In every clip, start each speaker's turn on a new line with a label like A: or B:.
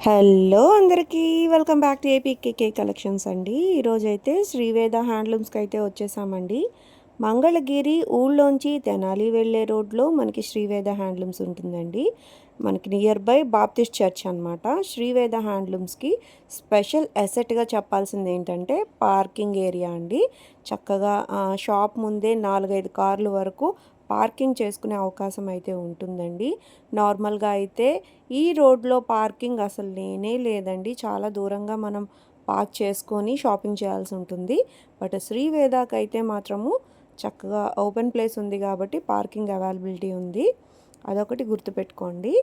A: Hello అందరికీ welcome back to APKK collections అండి. ఈరోజైతే శ్రీవేద హ్యాండ్లూమ్స్కి అయితే వచ్చేసామండి. మంగళగిరి ఊళ్ళోంచి తెనాలి వెళ్ళే రోడ్లో మనకి శ్రీవేద హ్యాండ్లూమ్స్ ఉంటుందండి. మనకి నియర్ బై బాప్టిస్ట్ చర్చ్ అనమాట. శ్రీవేద హ్యాండ్లూమ్స్కి స్పెషల్ అసెట్గా చెప్పాల్సింది ఏంటంటే పార్కింగ్ ఏరియా అండి. చక్కగా షాప్ ముందే 4-5 కార్లు వరకు పార్కింగ్ చేసుకునే అవకాశం అయితే ఉంటుందండి. నార్మల్గా అయితే ఈ రోడ్లో పార్కింగ్ అసలు లేనే లేదండి. చాలా దూరంగా మనం పార్క్ చేసుకొని షాపింగ్ చేయాల్సి ఉంటుంది. బట్ శ్రీవేదాకి అయితే మాత్రము చక్కగా ఓపెన్ ప్లేస్ ఉంది కాబట్టి పార్కింగ్ అవైలబిలిటీ ఉంది. అదొకటి గుర్తుపెట్టుకోండి.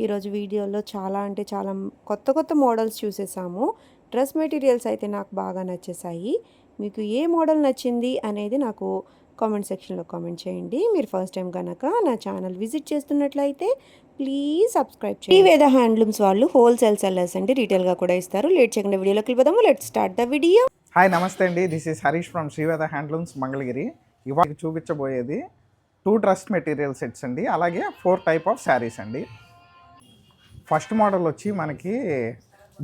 A: ఈరోజు వీడియోలో చాలా అంటే చాలా కొత్త కొత్త మోడల్స్ చూసేసాము. డ్రెస్ మెటీరియల్స్ అయితే నాకు బాగా నచ్చేసాయి. మీకు ఏ మోడల్ నచ్చింది అనేది నాకు కామెంట్ సెక్షన్లో కామెంట్ చేయండి. మీరు ఫస్ట్ టైం కనుక నా ఛానల్ విజిట్ చేస్తున్నట్లయితే ప్లీజ్ సబ్స్క్రైబ్ చేయండి. శ్రీవేద హ్యాండ్లూమ్స్ వాళ్ళు హోల్సేల్ సెల్లర్స్ అండి, రీటైల్గా కూడా ఇస్తారు. లేట్ చేయకుండా వీడియోలోకి వెళ్దాము. Let's start the video.
B: Hi నమస్తే అండి, this is Harish from Sri Veda handlooms Mangalagiri. ఇవాళ చూపించబోయేది 2 డ్రెస్ మెటీరియల్ సెట్స్ అండి, అలాగే 4 టైప్ ఆఫ్ శారీస్ అండి. ఫస్ట్ మోడల్ వచ్చి మనకి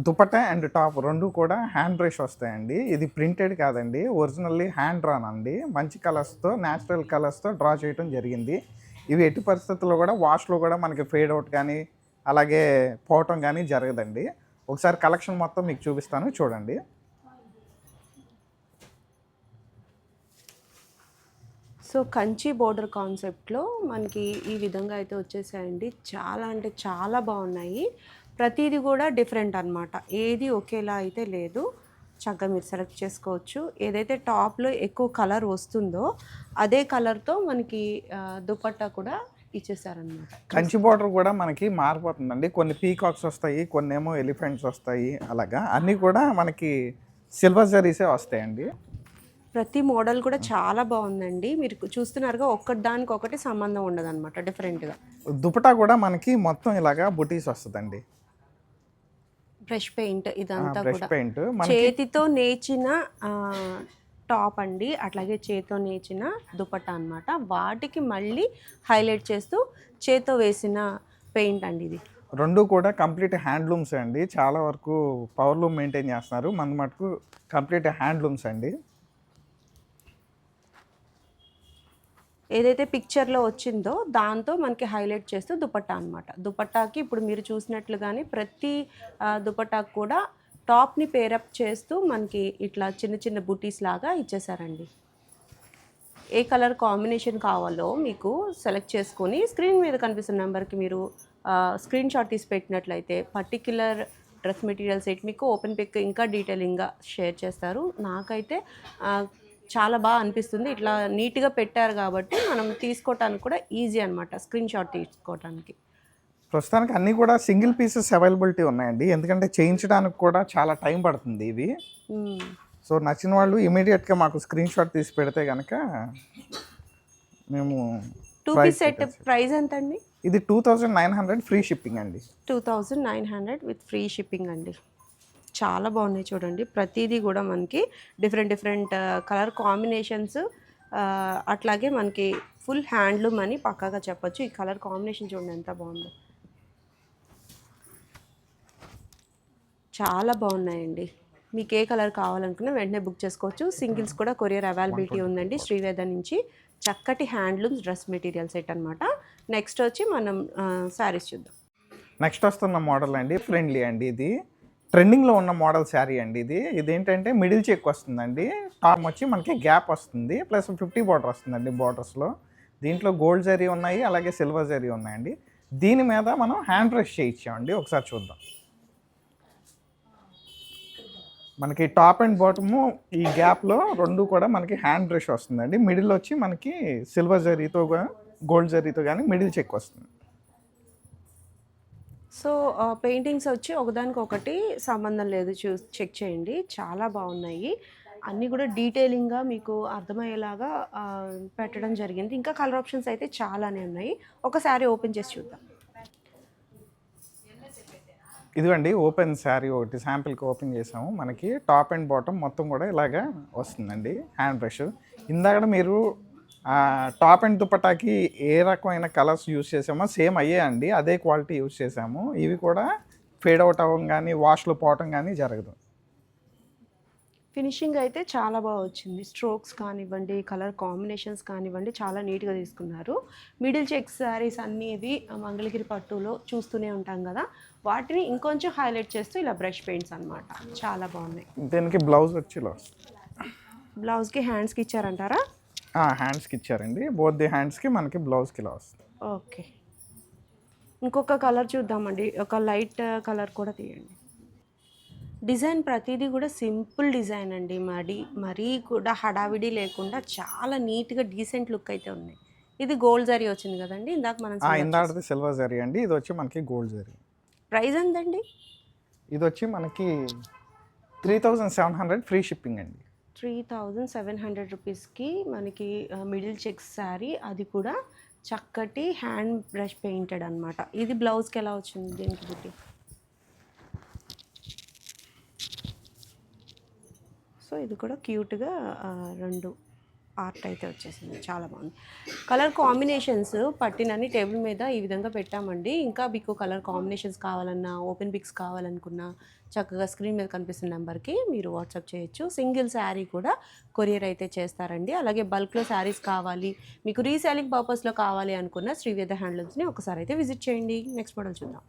B: దుపట్టా అండ్ టాప్ రెండు కూడా హ్యాండ్ బ్రష్ వస్తాయండి. ఇది ప్రింటెడ్ కాదండి, ఒరిజినల్లీ హ్యాండ్ డ్రాన్ అండి. మంచి కలర్స్తో, న్యాచురల్ కలర్స్తో డ్రా చేయడం జరిగింది. ఇవి ఎట్టి పరిస్థితుల్లో కూడా వాష్లో కూడా మనకి ఫేడ్ అవుట్ కానీ అలాగే పోవటం కానీ జరగదండి. ఒకసారి కలెక్షన్ మొత్తం మీకు చూపిస్తాను, చూడండి.
A: సో కంచి బోర్డర్ కాన్సెప్ట్లో మనకి ఈ విధంగా అయితే వచ్చేసాయండి. చాలా అంటే చాలా బాగున్నాయి. ప్రతిదీ కూడా డిఫరెంట్ అనమాట, ఏది ఒకేలా అయితే లేదు. చక్కగా మీరు సెలెక్ట్ చేసుకోవచ్చు. ఏదైతే టాప్లో ఎక్కువ కలర్ వస్తుందో అదే కలర్తో మనకి దుపట్టా కూడా ఇచ్చేసారనమాట.
B: కంచి బోర్డర్ కూడా మనకి మారిపోతుందండి. కొన్ని పీకాక్స్ వస్తాయి, కొన్ని ఏమో ఎలిఫెంట్స్ వస్తాయి. అలాగా అన్నీ కూడా మనకి సిల్వర్ జరీసే వస్తాయండి.
A: ప్రతి మోడల్ కూడా చాలా బాగుందండి. మీరు చూస్తున్నారుగా, ఒక్కటి దానికి ఒకటి సంబంధం ఉండదు అనమాట, డిఫరెంట్గా.
B: దుపట్టా కూడా మనకి మొత్తం ఇలాగా బుటీస్ వస్తుందండి.
A: బ్రష్ పెయింట్ ఇదంతా కూడా
B: పెయింట్
A: చేతితో నేచిన టాప్ అండి, అట్లాగే చేతితో నేచిన దుపట్టా అనమాట. వాటికి మళ్ళీ హైలైట్ చేస్తూ చేతితో వేసిన పెయింట్ అండి. ఇది
B: రెండు కూడా కంప్లీట్ హ్యాండ్లూమ్స్ అండి. చాలా వరకు పవర్లూమ్ మెయింటైన్ చేస్తున్నారు, మన మటుకు కంప్లీట్ హ్యాండ్లూమ్స్ అండి.
A: ఏదైతే పిక్చర్లో వచ్చిందో దాంతో మనకి హైలైట్ చేస్తూ దుపట్టా అనమాట. దుపట్టాకి ఇప్పుడు మీరు చూసినట్లుగానే ప్రతి దుపట్టాకు కూడా టాప్ని పేరప్ చేస్తూ మనకి ఇట్లా చిన్న చిన్న బుటీస్ లాగా ఇచ్చేసారండి. ఏ కలర్ కాంబినేషన్ కావాలో మీకు సెలెక్ట్ చేసుకొని స్క్రీన్ మీద కనిపిస్తున్న నెంబర్కి మీరు స్క్రీన్ షాట్ తీసి పెట్టినట్లయితే పర్టిక్యులర్ డ్రెస్ మెటీరియల్ సెట్ మీకు ఓపెన్ పిక్ ఇంకా డీటెయిలింగ్గా షేర్ చేస్తారు. నాకైతే చాలా బాగా అనిపిస్తుంది. ఇట్లా నీట్గా పెట్టారు కాబట్టి మనం తీసుకోవటానికి కూడా ఈజీ అనమాట, స్క్రీన్ షాట్ తీసుకోవటానికి.
B: ప్రస్తుతానికి అన్నీ కూడా సింగిల్ పీసెస్ అవైలబిలిటీ ఉన్నాయండి, ఎందుకంటే చేయించడానికి కూడా చాలా టైం పడుతుంది ఇవి. సో నచ్చిన వాళ్ళు ఇమీడియట్గా మాకు స్క్రీన్ షాట్ తీసి పెడితే కనుక మేము
A: 2 పీస్ సెట్ ప్రైస్ ఎంత అండి?
B: ఇది 2900 ఫ్రీ షిప్పింగ్ అండి.
A: 2900 విత్ ఫ్రీ షిప్పింగ్ అండి. చాలా బాగున్నాయి చూడండి. ప్రతిదీ కూడా మనకి డిఫరెంట్ కలర్ కాంబినేషన్స్, అట్లాగే మనకి ఫుల్ హ్యాండ్లూమ్ అని పక్కాగా చెప్పొచ్చు. ఈ కలర్ కాంబినేషన్ చూడండి ఎంత బాగుందో, చాలా బాగున్నాయండి. మీకు ఏ కలర్ కావాలనుకున్నా వెంటనే బుక్ చేసుకోవచ్చు. సింగిల్స్ కూడా కొరియర్ అవైలబిలిటీ ఉందండి శ్రీవేద నుంచి. చక్కటి హ్యాండ్లూమ్స్ డ్రెస్ మెటీరియల్ సెట్ అనమాట. నెక్స్ట్ వచ్చి మనం శారీస్ చూద్దాం.
B: నెక్స్ట్ వస్తున్న మోడల్ అండి ఫ్రెండ్లీ అండి. ఇది ట్రెండింగ్లో ఉన్న మోడల్ శారీ అండి. ఇదేంటంటే మిడిల్ చెక్ వస్తుందండి, టాప్ వచ్చి మనకి గ్యాప్ వస్తుంది, ప్లస్ 50 బార్డర్ వస్తుందండి బార్డర్స్లో. దీంట్లో గోల్డ్ జరీ ఉన్నాయి, అలాగే సిల్వర్ జరీ ఉన్నాయండి. దీని మీద మనం హ్యాండ్ బ్రష్ చేయించామండి, ఒకసారి చూద్దాం. మనకి టాప్ అండ్ బాటము ఈ గ్యాప్లో రెండు కూడా మనకి హ్యాండ్ బ్రష్ వస్తుందండి. మిడిల్ వచ్చి మనకి సిల్వర్ జరీతో గోల్డ్ జరీతో కానీ మిడిల్ చెక్ వస్తుంది.
A: సో పెయింటింగ్స్ వచ్చి ఒకదానికొకటి సంబంధం లేదు, చెక్ చేయండి. చాలా బాగున్నాయి, అన్నీ కూడా డీటెయిలింగ్గా మీకు అర్థమయ్యేలాగా పెట్టడం జరిగింది. ఇంకా కలర్ ఆప్షన్స్ అయితే చాలానే ఉన్నాయి. ఒకసారి ఓపెన్ చేసి చూద్దాం.
B: ఇదిగండి ఓపెన్ శారీ ఒకటి శాంపిల్కి ఓపెన్ చేసాము. మనకి టాప్ అండ్ బాటమ్ మొత్తం కూడా ఇలాగా వస్తుందండి హ్యాండ్ బ్రష్. ఇందాక మీరు టాప్ అండ్ దుపట్టాకి ఏ రకమైన కలర్స్ యూజ్ చేసామో సేమ్ అయ్యే అండి, అదే క్వాలిటీ యూజ్ చేసాము. ఇవి కూడా ఫేడ్ అవుట్ అవ్వడం కానీ వాష్లో పోవటం కానీ జరగదు.
A: ఫినిషింగ్ అయితే చాలా బాగా వచ్చింది. స్ట్రోక్స్ కానివ్వండి, కలర్ కాంబినేషన్స్ కానివ్వండి, చాలా నీట్గా తీసుకున్నారు. మిడిల్ చెక్ శారీస్ అనేవి మంగళగిరి పట్టులో చూస్తూనే ఉంటాం కదా, వాటిని ఇంకొంచెం హైలైట్ చేస్తూ ఇలా బ్రష్ పెయింట్స్ అన్నమాట, చాలా బాగున్నాయి.
B: దీనికి బ్లౌజ్ వచ్చి ఇలా వస్తుంది.
A: బ్లౌజ్కి హ్యాండ్స్కి ఇచ్చారంటారా?
B: హ్యాండ్స్కి ఇచ్చారండి. బోత్ ది హ్యాండ్స్కి మనకి బ్లౌజ్కి ఇలా వస్తుంది.
A: ఓకే, ఇంకొక కలర్ చూద్దామండి. ఒక లైట్ కలర్ కూడా తీయండి. డిజైన్ ప్రతిదీ కూడా సింపుల్ డిజైన్ అండి. మరీ కూడా హడావిడి లేకుండా చాలా నీట్గా డీసెంట్ లుక్ అయితే ఉన్నాయి. ఇది గోల్డ్ జరీ వచ్చింది కదండి, ఇందాక మనం
B: ఇందాకది సిల్వర్ జరీ అండి, ఇది వచ్చి మనకి గోల్డ్ జరీ.
A: ప్రైస్ ఎంతండి?
B: ఇది వచ్చి మనకి 3700 ఫ్రీ షిప్పింగ్ అండి.
A: 3700 రూపీస్కి మనకి మిడిల్ చెక్స్ శారీ, అది కూడా చక్కటి హ్యాండ్ బ్రష్ పెయింటెడ్ అనమాట. ఇది బ్లౌజ్కి ఎలా వచ్చింది దీనికి బుట్టి? సో ఇది కూడా క్యూట్గా 2 ఆర్ట్ అయితే వచ్చేసింది, చాలా బాగుంది. కలర్ కాంబినేషన్స్ పట్టినని టేబుల్ మీద ఈ విధంగా పెట్టామండి. ఇంకా మీకు కలర్ కాంబినేషన్స్ కావాలన్నా, ఓపెన్ పిక్స్ కావాలనుకున్నా చక్కగా స్క్రీన్ మీద కనిపిస్తున్న నెంబర్కి మీరు వాట్సాప్ చేయొచ్చు. సింగిల్ శారీ కూడా కొరియర్ అయితే చేస్తారండి. అలాగే బల్క్లో శారీస్ కావాలి, మీకు రీసేలింగ్ పర్పస్లో కావాలి అనుకున్న శ్రీవేద హ్యాండ్లూమ్స్ని ఒకసారి అయితే విజిట్ చేయండి. నెక్స్ట్ మోడల్ చూద్దాం.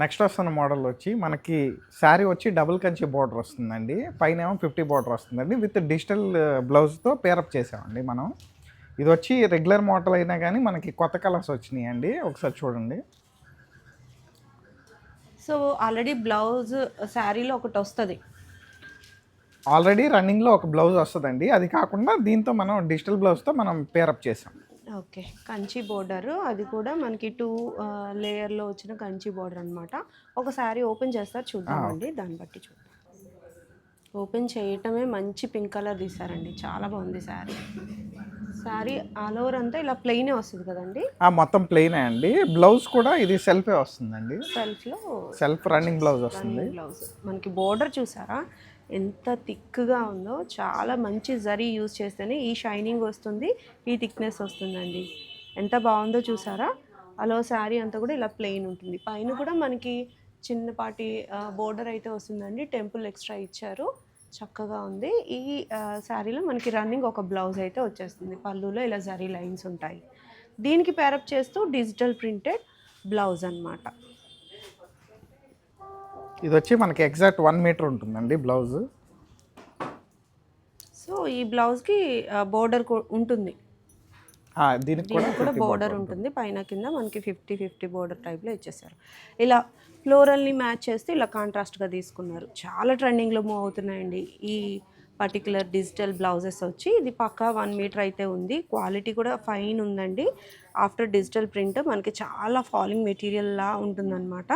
B: నెక్స్ట్ వస్తున్న మోడల్ వచ్చి మనకి శారీ వచ్చి డబుల్ కంచి బార్డర్ వస్తుందండి, పైన ఏమో 50 బార్డర్ వస్తుందండి. విత్ డిజిటల్ బ్లౌజ్తో పేరప్ చేసామండి మనం. ఇది వచ్చి రెగ్యులర్ మోడల్ అయినా కానీ మనకి కొత్త కలర్స్ వచ్చినాయి అండి, ఒకసారి చూడండి.
A: సో ఆల్రెడీ బ్లౌజ్ శారీలో ఒకటి వస్తుంది,
B: ఆల్రెడీ రన్నింగ్లో ఒక బ్లౌజ్ వస్తుందండి. అది కాకుండా దీంతో మనం డిజిటల్ బ్లౌజ్తో మనం పేరప్ చేసాం.
A: ఓకే, కంచి బోర్డర్, అది కూడా మనకి 2 లేయర్లో వచ్చిన కంచి బోర్డర్ అనమాట. ఒక శారీ ఓపెన్ చేస్తారు, చూద్దామండి. దాన్ని బట్టి చూద్దాం. ఓపెన్ చేయటమే మంచి పింక్ కలర్ తీసారండి, చాలా బాగుంది శారీ. శారీ ఆల్ ఓవర్ అంతా ఇలా ప్లెయినే వస్తుంది కదండి?
B: మొత్తం ప్లెయినే అండి. బ్లౌజ్ కూడా ఇది సెల్ఫే వస్తుందండి,
A: సెల్ఫ్లో
B: సెల్ఫ్ రన్నింగ్ బ్లౌజ్ వస్తుంది.
A: బ్లౌజ్ మనకి బోర్డర్ చూసారా ఎంత థిక్గా ఉందో, చాలా మంచి జరీ యూజ్ చేస్తేనే ఈ షైనింగ్ వస్తుంది, ఈ థిక్నెస్ వస్తుందండి. ఎంత బాగుందో చూసారా. అలా శారీ అంతా కూడా ఇలా ప్లెయిన్ ఉంటుంది. పైన కూడా మనకి చిన్నపాటి బోర్డర్ అయితే వస్తుందండి, టెంపుల్ ఎక్స్ట్రా ఇచ్చారు, చక్కగా ఉంది. ఈ శారీలో మనకి రన్నింగ్ ఒక బ్లౌజ్ అయితే వచ్చేస్తుంది, పళ్ళులో ఇలా జరీ లైన్స్ ఉంటాయి. దీనికి పేరప్ చేస్తూ డిజిటల్ ప్రింటెడ్ బ్లౌజ్ అన్నమాట.
B: ఇది వచ్చి మనకి ఎగ్జాక్ట్ 1 మీటర్ ఉంటుందండి బ్లౌజ్.
A: సో ఈ బ్లౌజ్కి బోర్డర్ ఉంటుంది,
B: దీనికి
A: కూడా బోర్డర్ ఉంటుంది. పైన కింద మనకి 50-50 బోర్డర్ టైప్లో ఇచ్చేసారు. ఇలా ఫ్లోరల్ని మ్యాచ్ చేస్తే ఇలా కాంట్రాస్ట్గా తీసుకున్నారు. చాలా ట్రెండింగ్లో మూవ్ అవుతున్నాయండి ఈ పర్టికులర్ డిజిటల్ బ్లౌజెస్ వచ్చి. ఇది పక్కా 1 మీటర్ అయితే ఉంది, క్వాలిటీ కూడా ఫైన్ ఉందండి. ఆఫ్టర్ డిజిటల్ ప్రింట్ మనకి చాలా ఫాలింగ్ మెటీరియల్లా ఉంటుందన్నమాట.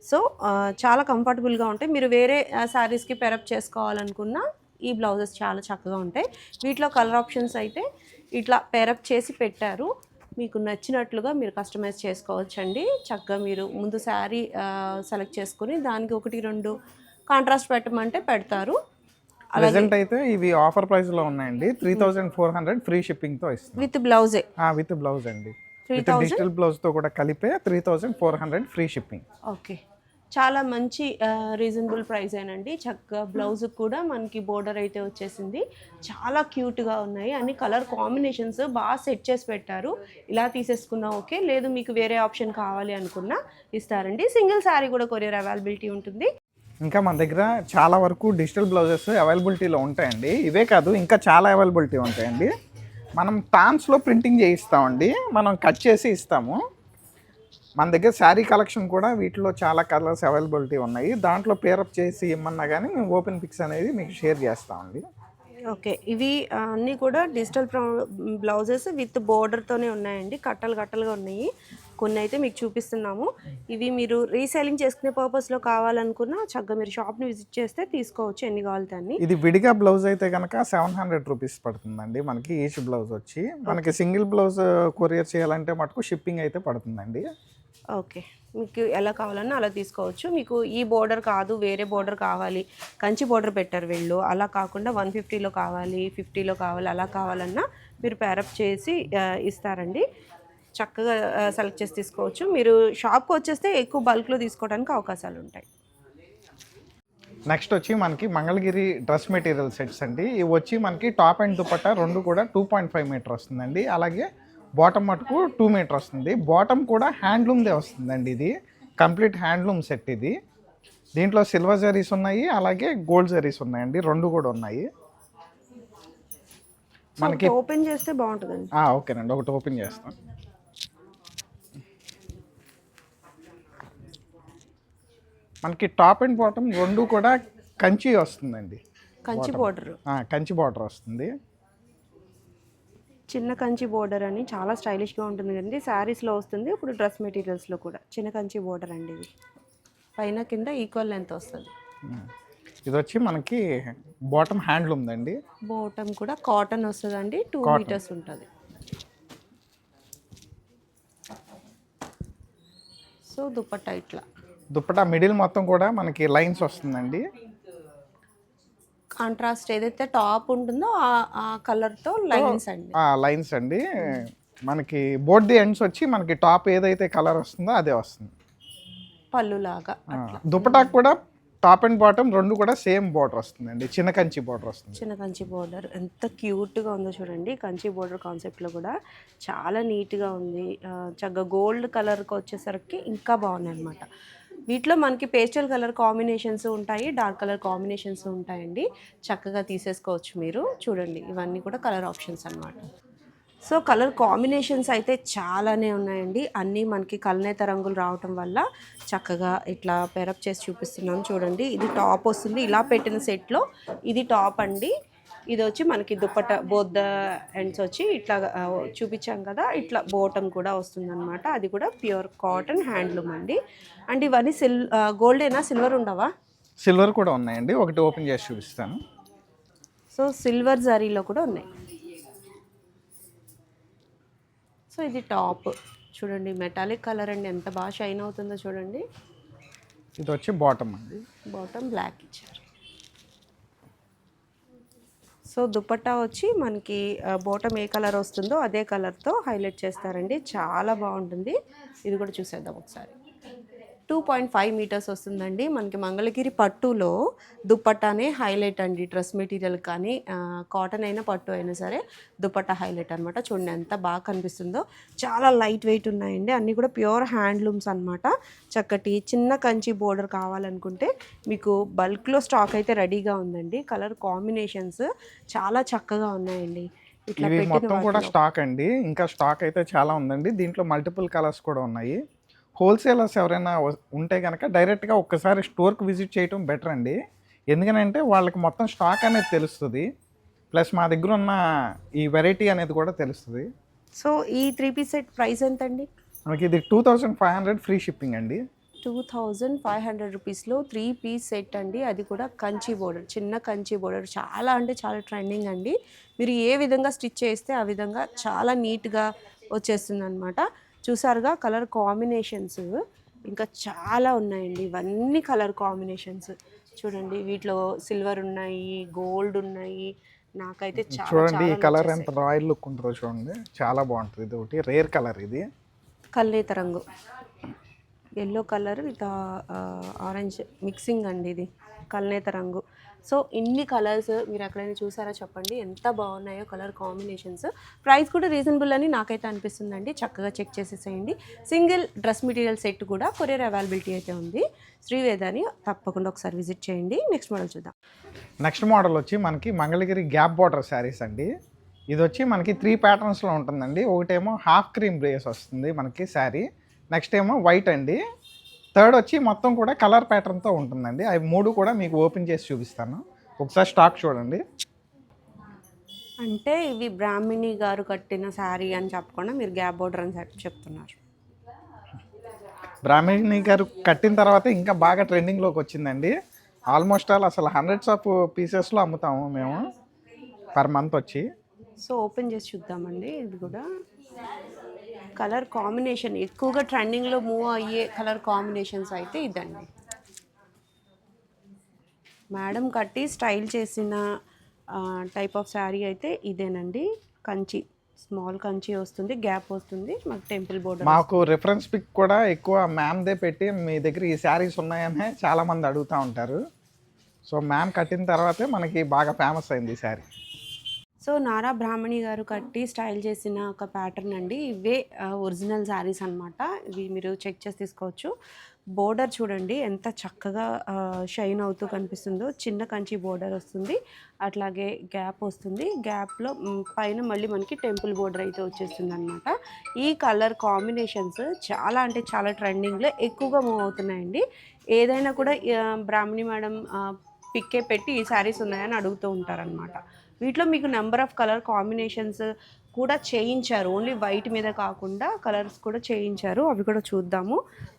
A: సో చాలా కంఫర్టబుల్గా ఉంటాయి. మీరు వేరే శారీస్కి పెరప్ చేసుకోవాలనుకున్నా ఈ బ్లౌజెస్ చాలా చక్కగా ఉంటాయి. వీటిలో కలర్ ఆప్షన్స్ అయితే ఇట్లా పేరప్ చేసి పెట్టారు, మీకు నచ్చినట్లుగా మీరు కస్టమైజ్ చేసుకోవచ్చండి. చక్కగా మీరు ముందు శారీ సెలెక్ట్ చేసుకుని దానికి 1-2 కాంట్రాస్ట్ పెట్టమంటే పెడతారు.
B: ప్రెజెంట్ అయితే ఇవి ఆఫర్ ప్రైస్లో ఉన్నాయండి. 3400 ఫ్రీ షిప్పింగ్తో ఇస్తుంది,
A: విత్ బ్లౌజే.
B: విత్ బ్లౌజ్ అండి, విత్ డిజిటల్ బ్లౌజ్తో కూడా కలిపే 3400 ఫ్రీ షిప్పింగ్.
A: ఓకే, చాలా మంచి రీజనబుల్ ప్రైస్ ఏనండి. చక్కగా బ్లౌజ్ కూడా మనకి బోర్డర్ అయితే వచ్చేసింది, చాలా క్యూట్గా ఉన్నాయి. అన్ని కలర్ కాంబినేషన్స్ బాగా సెట్ చేసి పెట్టారు. ఇలా తీసేసుకున్నా ఓకే, లేదు మీకు వేరే ఆప్షన్ కావాలి అనుకున్నా ఇస్తారండి. సింగిల్ శారీ కూడా కొరియర్ అవైలబిలిటీ ఉంటుంది.
B: ఇంకా మన దగ్గర చాలా వరకు డిజిటల్ బ్లౌజెస్ అవైలబిలిటీలో ఉంటాయండి. ఇవే కాదు ఇంకా చాలా అవైలబిలిటీ ఉంటాయండి. మనం టాన్స్లో ప్రింటింగ్ చేయిస్తామండి, మనం కట్ చేసి ఇస్తాము. మన దగ్గర శారీ కలెక్షన్ కూడా వీటిలో చాలా కలర్స్ అవైలబిలిటీ ఉన్నాయి. దాంట్లో పేరప్ చేసి ఇమ్మన్నా కానీ మేము ఓపెన్ పిక్స్ అనేది మీకు షేర్ చేస్తామండి.
A: ఓకే, ఇవి అన్నీ కూడా డిజిటల్ బ్లౌజెస్ విత్ బోర్డర్తోనే ఉన్నాయండి, కట్టలుగా ఉన్నాయి. కొన్ని అయితే మీకు చూపిస్తున్నాము. ఇవి మీరు రీసేలింగ్ చేసుకునే పర్పస్లో కావాలనుకున్నా చక్కగా మీరు షాప్ని విజిట్ చేస్తే తీసుకోవచ్చు, ఎన్ని కావాలితే అన్ని.
B: ఇది విడిగా బ్లౌజ్ అయితే కనుక 700 రూపీస్ పడుతుందండి మనకి ఈచ్ బ్లౌజ్ వచ్చి. మనకి సింగిల్ బ్లౌజ్ కొరియర్ చేయాలంటే మటుకు షిప్పింగ్ అయితే పడుతుందండి.
A: ఓకే, మీకు ఎలా కావాలన్నా అలా తీసుకోవచ్చు. మీకు ఈ బోర్డర్ కాదు వేరే బోర్డర్ కావాలి, కంచి బోర్డర్ పెట్టారు వీళ్ళు, అలా కాకుండా 150లో కావాలి, 50లో కావాలి, అలా కావాలన్నా మీరు పేరప్ చేసి ఇస్తారండి. చక్కగా సెలెక్ట్ చేసి తీసుకోవచ్చు. మీరు షాప్కి వచ్చేస్తే ఎక్కువ బల్క్లో తీసుకోవడానికి అవకాశాలు ఉంటాయి.
B: నెక్స్ట్ వచ్చి మనకి మంగళగిరి డ్రెస్ మెటీరియల్ సెట్స్ అండి. ఇవి వచ్చి మనకి టాప్ అండ్ దుపట్టా రెండు కూడా 2.5 మీటర్ వస్తుందండి. అలాగే బాటమ్ మటుకు 2 మీటర్ వస్తుంది. బాటమ్ కూడా హ్యాండ్లూమ్దే వస్తుందండి. ఇది కంప్లీట్ హ్యాండ్లూమ్ సెట్ ఇది. దీంట్లో సిల్వర్ జరీస్ ఉన్నాయి, అలాగే గోల్డ్ జరీస్ ఉన్నాయండి, రెండు కూడా ఉన్నాయి.
A: మనకి ఓపెన్ చేస్తే బాగుంటుందండి.
B: ఓకేనండి, ఒకటి ఓపెన్ చేస్తాం. మనకి టాప్ అండ్ బాటమ్ రెండు కూడా కంచి వస్తుందండి.
A: కంచి బోర్డర్,
B: కంచి బార్డర్ వస్తుంది.
A: చిన్న కంచి బోర్డర్ అని చాలా స్టైలిష్గా ఉంటుంది కదండి. శారీస్లో వస్తుంది, ఇప్పుడు డ్రెస్ మెటీరియల్స్లో కూడా చిన్న కంచి బోర్డర్ అండి. ఇది పైన కింద ఈక్వల్ లెంత్ వస్తుంది.
B: ఇది వచ్చి మనకి బాటమ్ హ్యాండ్లూమ్ అండి.
A: బాటమ్ కూడా కాటన్ వస్తుందండి, 2 మీటర్స్ ఉంటుంది. సో దుపట్టా ఇట్లా,
B: దుపట్టా మిడిల్ మొత్తం కూడా మనకి లైన్స్ వస్తుందండి.
A: కాంట్రాస్ట్ ఏదైతే టాప్ ఉంటుందో ఆ కలర్తో లైన్స్ అండి.
B: లైన్స్ అండి. మనకి బోత్ ది ఎండ్స్ వచ్చి మనకి టాప్ ఏదైతే కలర్ వస్తుందో అదే వస్తుంది.
A: పళ్ళు లాగా
B: దుపట్టాకు కూడా టాప్ అండ్ బాటమ్ రెండు కూడా సేమ్ బార్డర్ వస్తుందండి. చిన్న కంచి బార్డర్ వస్తుంది.
A: చిన్న కంచి బార్డర్ ఎంత క్యూట్గా ఉందో చూడండి. కంచి బార్డర్ కాన్సెప్ట్లో కూడా చాలా నీట్గా ఉంది. చక్కగా గోల్డ్ కలర్కి వచ్చేసరికి ఇంకా బాగున్నాయి అనమాట. వీటిలో మనకి పేస్టల్ కలర్ కాంబినేషన్స్ ఉంటాయి, డార్క్ కలర్ కాంబినేషన్స్ ఉంటాయండి. చక్కగా తీసేసుకోవచ్చు మీరు. చూడండి, ఇవన్నీ కూడా కలర్ ఆప్షన్స్ అన్నమాట. సో కలర్ కాంబినేషన్స్ అయితే చాలానే ఉన్నాయండి. అన్నీ మనకి కల్నేత రంగులు రావటం వల్ల చక్కగా ఇట్లా పేరప్ చేసి చూపిస్తున్నాను చూడండి. ఇది టాప్ వస్తుంది, ఇలా పెట్టిన సెట్లో ఇది టాప్ అండి. ఇది వచ్చి మనకి దుప్పట బోత్ ఎండ్స్ వచ్చి ఇట్లా చూపించాం కదా, ఇట్లా బోటమ్ కూడా వస్తుంది అనమాట. అది కూడా ప్యూర్ కాటన్ హ్యాండ్లూమ్ అండి. అండ్ ఇవన్నీ గోల్డేనా, సిల్వర్ ఉండవా?
B: సిల్వర్ కూడా ఉన్నాయండి, ఒకటి ఓపెన్ చేసి చూపిస్తాను.
A: సో సిల్వర్ జరీలో కూడా ఉన్నాయి. సో ఇది టాప్ చూడండి, మెటాలిక్ కలర్ అండి, ఎంత బాగా షైన్ అవుతుందో చూడండి.
B: ఇది వచ్చి బాటమ్ అండి.
A: బాటమ్ బ్లాక్ ఇచ్చారు. సో దుపట్టా వచ్చి మనకి బాటమ్ ఏ కలర్ వస్తుందో అదే కలర్తో హైలైట్ చేస్తారండి. చాలా బాగుంటుంది. ఇది కూడా చూసేద్దాం ఒకసారి. 2.5 మీటర్స్ వస్తుందండి. మనకి మంగళగిరి పట్టులో దుపట్టానే హైలైట్ అండి. డ్రెస్ మెటీరియల్ కానీ కాటన్ అయినా పట్టు అయినా సరే దుపట్టా హైలైట్ అనమాట. చూడండి ఎంత బాగా కనిపిస్తుందో. చాలా లైట్ వెయిట్ ఉన్నాయండి. అన్నీ కూడా ప్యూర్ హ్యాండ్లూమ్స్ అనమాట. చక్కటి చిన్న కంచి బోర్డర్ కావాలనుకుంటే మీకు బల్క్లో స్టాక్ అయితే రెడీగా ఉందండి. కలర్ కాంబినేషన్స్ చాలా చక్కగా ఉన్నాయండి. ఇట్లా
B: మొత్తం కూడా స్టాక్ అండి, ఇంకా స్టాక్ అయితే చాలా ఉందండి. దీంట్లో మల్టిపుల్ కలర్స్ కూడా ఉన్నాయి. హోల్సేలర్స్ ఎవరైనా ఉంటే కనుక డైరెక్ట్గా ఒక్కసారి స్టోర్కి విజిట్ చేయటం బెటర్ అండి. ఎందుకనంటే వాళ్ళకి మొత్తం స్టాక్ అనేది తెలుస్తుంది, ప్లస్ మా దగ్గర ఉన్న ఈ వెరైటీ అనేది కూడా తెలుస్తుంది.
A: సో ఈ 3 పీస్ సెట్ ప్రైస్ ఎంత అండి?
B: మనకి ఇది 2500 ఫ్రీ షిప్పింగ్ అండి.
A: 2500 రూపీస్లో 3 పీస్ సెట్ అండి. అది కూడా కంచి బోర్డర్, చిన్న కంచి బోర్డర్. చాలా అంటే చాలా ట్రెండింగ్ అండి. మీరు ఏ విధంగా స్టిచ్ చేస్తే ఆ విధంగా చాలా నీట్గా వచ్చేస్తుంది అనమాట. చూసారుగా కలర్ కాంబినేషన్స్ ఇంకా చాలా ఉన్నాయండి. ఇవన్నీ కలర్ కాంబినేషన్స్ చూడండి. వీటిలో సిల్వర్ ఉన్నాయి, గోల్డ్ ఉన్నాయి. నాకైతే
B: చూడండి ఈ కలర్ ఎంత రాయల్ లుక్ ఉంటుందో చూడండి, చాలా బాగుంటుంది. ఇది ఒకటి రేర్ కలర్, ఇది
A: కల్నేత రంగు, yellow colour with orange mixing అండి. ఇది కల్నేత రంగు. సో ఇన్ని కలర్స్ మీరు ఎక్కడైనా చూసారా చెప్పండి, ఎంత బాగున్నాయో కలర్ కాంబినేషన్స్. ప్రైస్ కూడా రీజనబుల్ అని నాకైతే అనిపిస్తుందండి. చక్కగా చెక్ చేసేసేయండి. సింగిల్ డ్రెస్ మెటీరియల్ సెట్ కూడా కొరియర్ అవైలబిలిటీ అయితే ఉంది. శ్రీవేదాని తప్పకుండా ఒకసారి విజిట్ చేయండి. నెక్స్ట్ మోడల్ చూద్దాం.
B: నెక్స్ట్ మోడల్ వచ్చి మనకి మంగళగిరి గ్యాప్ బార్డర్ శారీస్ అండి. ఇది వచ్చి మనకి 3 ప్యాటర్న్స్లో ఉంటుందండి. ఒకటేమో హాఫ్ క్రీమ్ బ్రేస్ వస్తుంది మనకి శారీ, నెక్స్ట్ ఏమో వైట్ అండి, థర్డ్ వచ్చి మొత్తం కూడా కలర్ ప్యాటర్న్తో ఉంటుందండి. అవి 3 కూడా మీకు ఓపెన్ చేసి చూపిస్తాను. ఒకసారి స్టాక్ చూడండి.
A: అంటే ఇవి బ్రాహ్మిణి గారు కట్టిన శారీ అని చెప్పకుండా మీరు గ్యాప్ బోర్డర్ అని చెప్తున్నారు.
B: బ్రాహ్మిణి గారు కట్టిన తర్వాత ఇంకా బాగా ట్రెండింగ్లోకి వచ్చిందండి. ఆల్మోస్ట్ ఆల్ అసలు హండ్రెడ్స్ ఆఫ్ పీసెస్లో అమ్ముతాము మేము పర్ మంత్ వచ్చి.
A: సో ఓపెన్ చేసి చూద్దామండి. ఇది కూడా కలర్ కాంబినేషన్ ఎక్కువగా ట్రెండింగ్లో మూవ్ అయ్యే కలర్ కాంబినేషన్స్ అయితే ఇదండి. మేడం కట్టి స్టైల్ చేసిన టైప్ ఆఫ్ శారీ అయితే ఇదేనండి. కంచి స్మాల్ కంచి వస్తుంది, గ్యాప్ వస్తుంది, మాకు టెంపుల్ బోర్డర్.
B: మాకు రిఫరెన్స్ పిక్ కూడా ఎక్కువ మ్యామ్దే పెట్టి మీ దగ్గర ఈ శారీస్ ఉన్నాయని చాలామంది అడుగుతూ ఉంటారు. సో మ్యామ్ కట్టిన తర్వాతే మనకి బాగా ఫేమస్ అయింది ఈ శారీ.
A: సో నారా బ్రాహ్మణి గారు కట్టి స్టైల్ చేసిన ఒక ప్యాటర్న్ అండి. ఇవే ఒరిజినల్ శారీస్ అనమాట. ఇవి మీరు చెక్ చేసి తీసుకోవచ్చు. బోర్డర్ చూడండి ఎంత చక్కగా షైన్ అవుతూ కనిపిస్తుందో. చిన్న కంచి బోర్డర్ వస్తుంది, అట్లాగే గ్యాప్ వస్తుంది. గ్యాప్లో పైన మళ్ళీ మనకి టెంపుల్ బోర్డర్ అయితే వచ్చేస్తుంది అనమాట. ఈ కలర్ కాంబినేషన్స్ చాలా అంటే చాలా ట్రెండింగ్లో ఎక్కువగా మూవ్ అవుతున్నాయండి. ఏదైనా కూడా బ్రాహ్మణి మేడం పిక్కే పెట్టి ఈ శారీస్ ఉన్నాయని అడుగుతూ ఉంటారనమాట. వీటిలో మీకు నెంబర్ ఆఫ్ కలర్ కాంబినేషన్స్ కూడా చేయించారు. ఓన్లీ వైట్ మీద కాకుండా కలర్స్ కూడా చేయించారు, అవి కూడా చూద్దాము.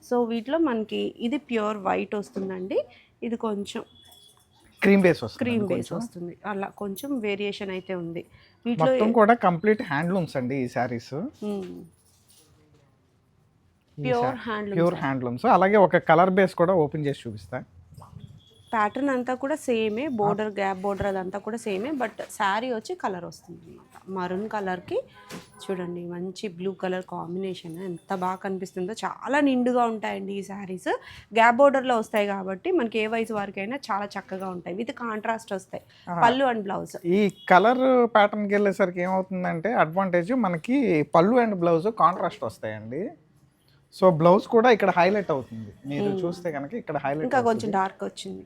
A: సో వీటిలో మనకి ఇది ప్యూర్ వైట్ వస్తుందండి. ఇది కొంచెం
B: క్రీమ్ బేస్
A: వస్తుంది. అలా కొంచెం వేరియేషన్ అయితే ఉంది. వీటిలో
B: మొత్తం కూడా కంప్లీట్ హ్యాండ్లూమ్స్ అండి ఈ శారీస్. Pure handlooms. అలాగే ఒక కలర్ బేస్ కూడా ఓపెన్ చేసి చూపిస్తా.
A: ప్యాటర్న్ అంతా కూడా సేమే, బోర్డర్ గ్యాప్ బోర్డర్ అదంతా కూడా సేమే, బట్ శారీ వచ్చి కలర్ వస్తుంది అనమాట. మరూన్ కలర్కి చూడండి మంచి బ్లూ కలర్ కాంబినేషన్ ఎంత బాగా కనిపిస్తుందో. చాలా నిండుగా ఉంటాయండి ఈ శారీస్. గ్యాప్ బోర్డర్లో వస్తాయి కాబట్టి మనకి ఏ వయసు వారికైనా చాలా చక్కగా ఉంటాయి. విత్ కాంట్రాస్ట్ వస్తాయి పళ్ళు అండ్ బ్లౌజ్.
B: ఈ కలర్ ప్యాటర్న్కి వెళ్ళేసరికి ఏమవుతుందంటే అడ్వాంటేజ్ మనకి పళ్ళు అండ్ బ్లౌజ్ కాంట్రాస్ట్ వస్తాయండి. సో బ్లౌజ్ కూడా ఇక్కడ హైలైట్ అవుతుంది. మీరు చూస్తే కనుక ఇక్కడ హైలైట్
A: ఇంకా కొంచెం డార్క్ వచ్చింది.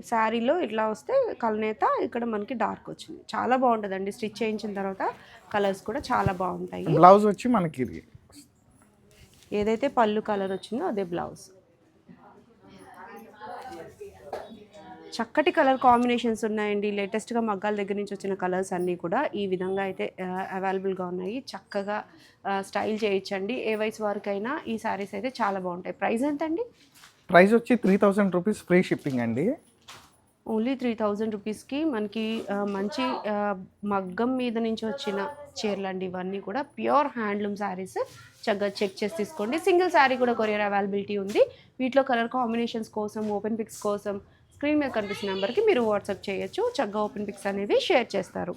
A: శారీలో ఇట్లా వస్తే కలనేత, ఇక్కడ మనకి డార్క్ వచ్చింది. చాలా బాగుంటుందండి. స్టిచ్ చేయించిన తర్వాత కలర్స్ కూడా చాలా బాగుంటాయి.
B: బ్లౌజ్ వచ్చి మనకి
A: ఏదైతే పళ్ళు కలర్ వచ్చిందో అదే బ్లౌజ్. చక్కటి కలర్ కాంబినేషన్స్ ఉన్నాయండి. లేటెస్ట్గా మగ్గాల దగ్గర నుంచి వచ్చిన కలర్స్ అన్నీ కూడా ఈ విధంగా అయితే అవైలబుల్గా ఉన్నాయి. చక్కగా స్టైల్ చేయించండి. ఏ వయసు వరకైనా ఈ శారీస్ అయితే చాలా బాగుంటాయి. ప్రైస్ ఎంత అండి?
B: ప్రైస్ వచ్చి 3000 రూపీస్ ఫ్రీ షిప్పింగ్ అండి.
A: ఓన్లీ 3000 రూపీస్కి మనకి మంచి మగ్గం మీద నుంచి వచ్చిన చీరలు అండి. ఇవన్నీ కూడా ప్యూర్ హ్యాండ్లూమ్ శారీస్. చక్కగా చెక్ చేసి తీసుకోండి. సింగిల్ శారీ కూడా కొరియర్ అవైలబిలిటీ ఉంది. వీటిలో కలర్ కాంబినేషన్స్ కోసం, ఓపెన్ పిక్స్ కోసం స్క్రీన్ మీద కనిపిస్తున్న నెంబర్కి మీరు వాట్సాప్ చేయొచ్చు. చక్కగా ఓపెన్ పిక్స్ అనేవి షేర్ చేస్తారు.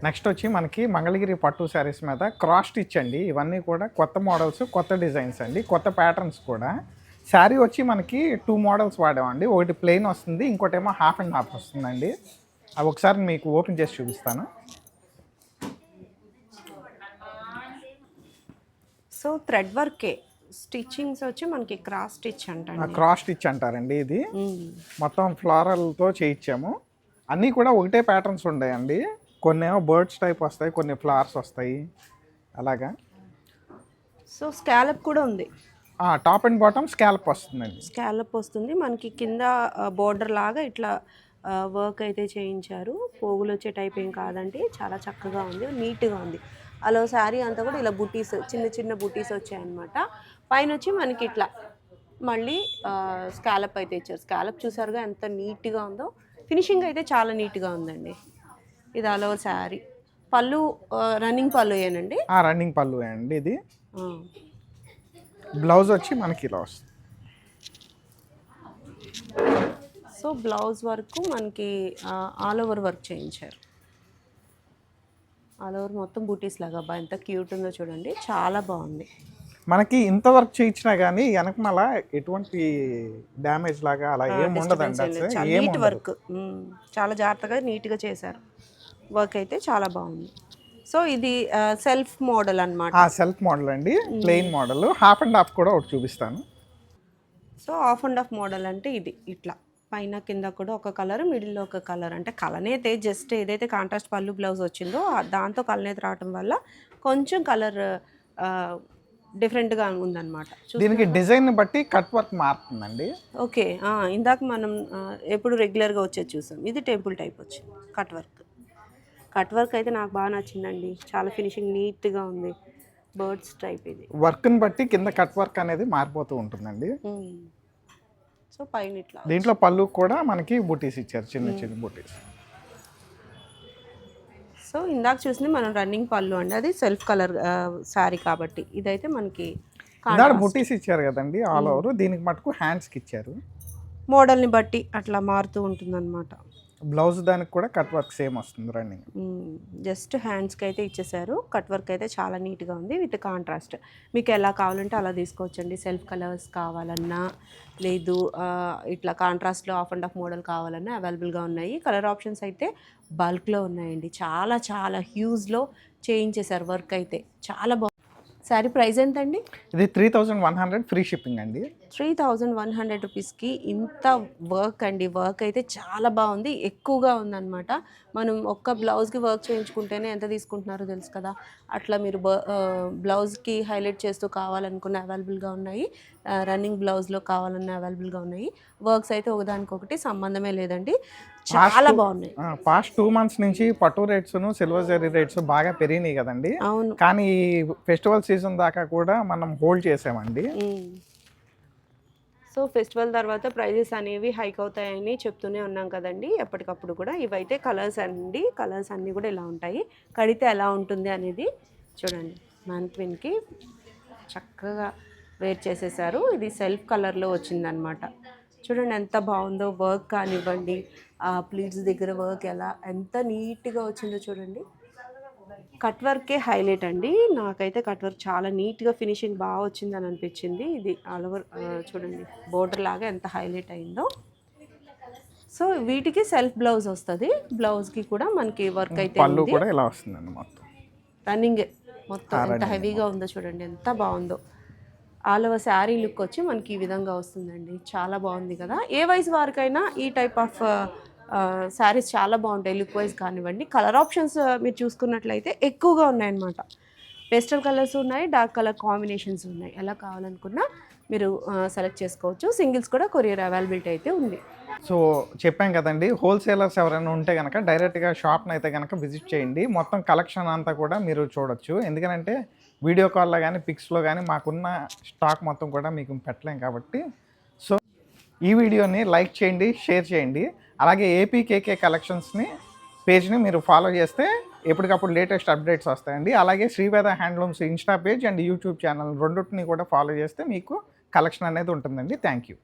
B: నెక్స్ట్ వచ్చి మనకి మంగళగిరి పట్టు శారీస్ మీద క్రాస్ స్టిచ్ అండి. ఇవన్నీ కూడా కొత్త మోడల్స్, కొత్త డిజైన్స్ అండి, కొత్త ప్యాటర్న్స్ కూడా. శారీ వచ్చి మనకి 2 మోడల్స్ వాడామండి. ఒకటి ప్లెయిన్ వస్తుంది, ఇంకోటేమో హాఫ్ అండ్ హాఫ్ వస్తుందండి. అవి ఒకసారి మీకు ఓపెన్ చేసి చూపిస్తాను.
A: సో థ్రెడ్ వర్కే స్టిచ్చింగ్స్ వచ్చి మనకి క్రాస్ స్టిచ్ అంటారు.
B: క్రాస్ స్టిచ్ అంటారండి. ఇది మొత్తం ఫ్లోరల్తో చేయించాము. అన్నీ కూడా ఒకటే ప్యాటర్న్స్ ఉంటాయండి. కొన్ని ఏమో బర్డ్స్ టైప్ వస్తాయి, కొన్ని ఫ్లవర్స్ వస్తాయి అలాగా.
A: సో స్కాలప్ కూడా ఉంది.
B: టాప్ అండ్ బాటమ్ స్కాలప్ వస్తుందండి.
A: స్కాలప్ వస్తుంది మనకి. కింద బోర్డర్ లాగా ఇట్లా వర్క్ అయితే చేయించారు. పోగులు వచ్చే టైప్ ఏం కాదండి. చాలా చక్కగా ఉంది, నీట్గా ఉంది. అలా శారీ అంతా కూడా ఇలా బుటీస్, చిన్న చిన్న బుటీస్ వచ్చాయన్నమాట. పైన వచ్చి మనకి ఇట్లా మళ్ళీ స్కాలప్ అయితే ఇచ్చారు. స్కాలప్ చూసారుగా ఎంత నీట్గా ఉందో. ఫినిషింగ్ అయితే చాలా నీట్గా ఉందండి. ఇది అలా శారీ. పళ్ళు రన్నింగ్ పళ్ళు ఏనండి?
B: రన్నింగ్ పళ్ళు అండి. ఇది బ్లౌజ్ వచ్చి మనకి ఇలా వస్తుంది.
A: సో బ్లౌజ్ వర్క్ మనకి ఆల్ ఓవర్ వర్క్ చేయించారు. ఆల్ ఓవర్ మొత్తం బూటీస్ లాగా. ఎంత క్యూట్ ఉందో చూడండి, చాలా బాగుంది.
B: మనకి ఇంత వర్క్ చేయించినా కానీ వెనకమాల ఎటువంటి డ్యామేజ్ లాగా అలా ఏమి ఉండదండి.
A: నీట్ వర్క్, చాలా జాగ్రత్తగా నీట్గా చేశారు. వర్క్ అయితే చాలా బాగుంది. సో ఇది సెల్ఫ్ మోడల్ అన్నమాట.
B: సెల్ఫ్ మోడల్ అండి, plain model. Half and half కూడా ఒకటి చూపిస్తాను.
A: So half and half model అంటే ఇది ఇట్లా పైన కింద కూడా ఒక కలర్, మిడిల్లో ఒక కలర్. అంటే కలనేతే జస్ట్ ఏదైతే కాంట్రాస్ట్ పళ్ళు బ్లౌజ్ వచ్చిందో దాంతో కలనేత రావటం వల్ల కొంచెం కలర్ డిఫరెంట్గా ఉందన్నమాట.
B: దీనికి డిజైన్ బట్టి కట్ వర్క్ మారుతుందండి.
A: ఓకే, ఇందాక మనం ఎప్పుడు రెగ్యులర్గా వచ్చేది చూసాం. ఇది టెంపుల్ టైప్ వచ్చింది కట్ వర్క్. కట్ వర్క్ అయితే నాకు బాగా నచ్చిందండి. చాలా ఫినిషింగ్ నీట్గా ఉంది. బర్డ్స్ టైప్ ఇది.
B: వర్క్ని బట్టి కింద కట్ వర్క్ అనేది మారిపోతూ ఉంటుందండి.
A: సో పైన ఇట్లా
B: దీంట్లో పళ్ళు కూడా మనకి బూటీస్ ఇచ్చారు, చిన్న చిన్న బూటీస్.
A: సో ఇందాక చూసింది మనం రన్నింగ్ పళ్ళు అండి. అది సెల్ఫ్ కలర్ శారీ కాబట్టి. ఇదైతే మనకి
B: బూటీస్ ఇచ్చారు కదండి ఆల్ ఓవర్. దీనికి మటుకు హ్యాండ్స్కి ఇచ్చారు.
A: మోడల్ని బట్టి అట్లా మారుతూ ఉంటుందన్నమాట.
B: బ్లౌజ్ దానికి కూడా కట్ వర్క్ సేమ్ వస్తుంది రన్నింగ్.
A: జస్ట్ హ్యాండ్స్కి అయితే ఇచ్చేసారు. కట్ వర్క్ అయితే చాలా నీట్గా ఉంది విత్ కాంట్రాస్ట్. మీకు ఎలా కావాలంటే అలా తీసుకోవచ్చండి. సెల్ఫ్ కలర్స్ కావాలన్నా లేదు ఇట్లా కాంట్రాస్ట్లో ఆఫ్ అండ్ ఆఫ్ మోడల్ కావాలన్నా అవైలబుల్గా ఉన్నాయి. కలర్ ఆప్షన్స్ అయితే బల్క్లో ఉన్నాయండి. చాలా చాలా హ్యూజ్లో చేయించేశారు వర్క్ అయితే. చాలా బాగుంది. శారీ ప్రైస్ ఎంతండి?
B: ఇది 3100 ఫ్రీ షిప్పింగ్ అండి.
A: 3100 రూపీస్కి ఇంత వర్క్ అండి. వర్క్ అయితే చాలా బాగుంది, ఎక్కువగా ఉందన్నమాట. మనం ఒక్క బ్లౌజ్కి వర్క్ చేయించుకుంటేనే ఎంత తీసుకుంటున్నారో తెలుసు కదా. అట్లా మీరు బ్లౌజ్కి హైలైట్ చేస్తూ కావాలనుకున్న అవైలబుల్గా ఉన్నాయి. రన్నింగ్ బ్లౌజ్లో కావాలన్న అవైలబుల్గా ఉన్నాయి. వర్క్స్ అయితే ఒకదానికొకటి సంబంధమే లేదండి, చాలా బాగున్నాయి.
B: పాస్ట్ 2 months నుంచి పట్టు రేట్స్ను సిల్వర్ జరీ రేట్స్ బాగా పెరిగినాయి కదండి.
A: అవును.
B: కానీ ఈ ఫెస్టివల్ సీజన్ దాకా కూడా మనం హోల్డ్ చేసామండి.
A: సో ఫెస్టివల్ తర్వాత ప్రైజెస్ అనేవి హైక్ అవుతాయని చెప్తూనే ఉన్నాం కదండి ఎప్పటికప్పుడు కూడా. ఇవైతే కలర్స్ అండి. కలర్స్ అన్నీ కూడా ఇలా ఉంటాయి. కడితే ఎలా ఉంటుంది అనేది చూడండి. మ్యాన్క్విన్కి చక్కగా వేర్ చేసేసారు. ఇది సెల్ఫ్ కలర్లో వచ్చిందనమాట. చూడండి ఎంత బాగుందో. వర్క్ కానివ్వండి, ఆ ప్లీట్స్ దగ్గర వర్క్ ఎంత నీట్గా వచ్చిందో చూడండి. కట్ వర్కే హైలైట్ అండి. నాకైతే కట్ వర్క్ చాలా నీట్గా ఫినిషింగ్ బాగా వచ్చిందని అనిపించింది. ఇది ఆల్ ఓవర్ చూడండి బోర్డర్ లాగా ఎంత హైలైట్ అయిందో. సో వీటికి సెల్ఫ్ బ్లౌజ్ వస్తుంది. బ్లౌజ్కి కూడా మనకి వర్క్ అయితే
B: పళ్ళు కూడా ఇలా వస్తుందండి. మొత్తం
A: రన్నింగ్ మొత్తం ఎంత హెవీగా ఉందో చూడండి, ఎంత బాగుందో. ఆల్ ఓవర్ శారీ లుక్ వచ్చి మనకి ఈ విధంగా వస్తుందండి. చాలా బాగుంది కదా. ఏ వయసు వారికైనా ఈ టైప్ ఆఫ్ శారీస్ చాలా బాగుంటాయి. లుక్ వైజ్ కానివ్వండి. కలర్ ఆప్షన్స్ మీరు చూసుకున్నట్లయితే ఎక్కువగా ఉన్నాయన్నమాట. పేస్టల్ కలర్స్ ఉన్నాయి, డార్క్ కలర్ కాంబినేషన్స్ ఉన్నాయి. ఎలా కావాలనుకున్నా మీరు సెలెక్ట్ చేసుకోవచ్చు. సింగిల్స్ కూడా కొరియర్ అవైలబిలిటీ అయితే ఉంది.
B: సో చెప్పాం కదండి, హోల్సేలర్స్ ఎవరైనా ఉంటే కనుక డైరెక్ట్గా షాప్ని అయితే కనుక విజిట్ చేయండి. మొత్తం కలెక్షన్ అంతా కూడా మీరు చూడొచ్చు. ఎందుకంటే వీడియో కాల్లో కానీ పిక్స్లో కానీ మాకున్న స్టాక్ మొత్తం కూడా మీకు పెట్టలేం కాబట్టి. సో ఈ వీడియోని లైక్ చేయండి, షేర్ చేయండి. అలాగే ఏపీకేకే కలెక్షన్స్ని పేజ్ని మీరు ఫాలో చేస్తే ఎప్పటికప్పుడు లేటెస్ట్ అప్డేట్స్ వస్తాయండి. అలాగే Sri Veda handlooms Insta page and YouTube channel రెండింటిని కూడా ఫాలో చేస్తే మీకు కలెక్షన్ అనేది ఉంటుందండి. Thank you.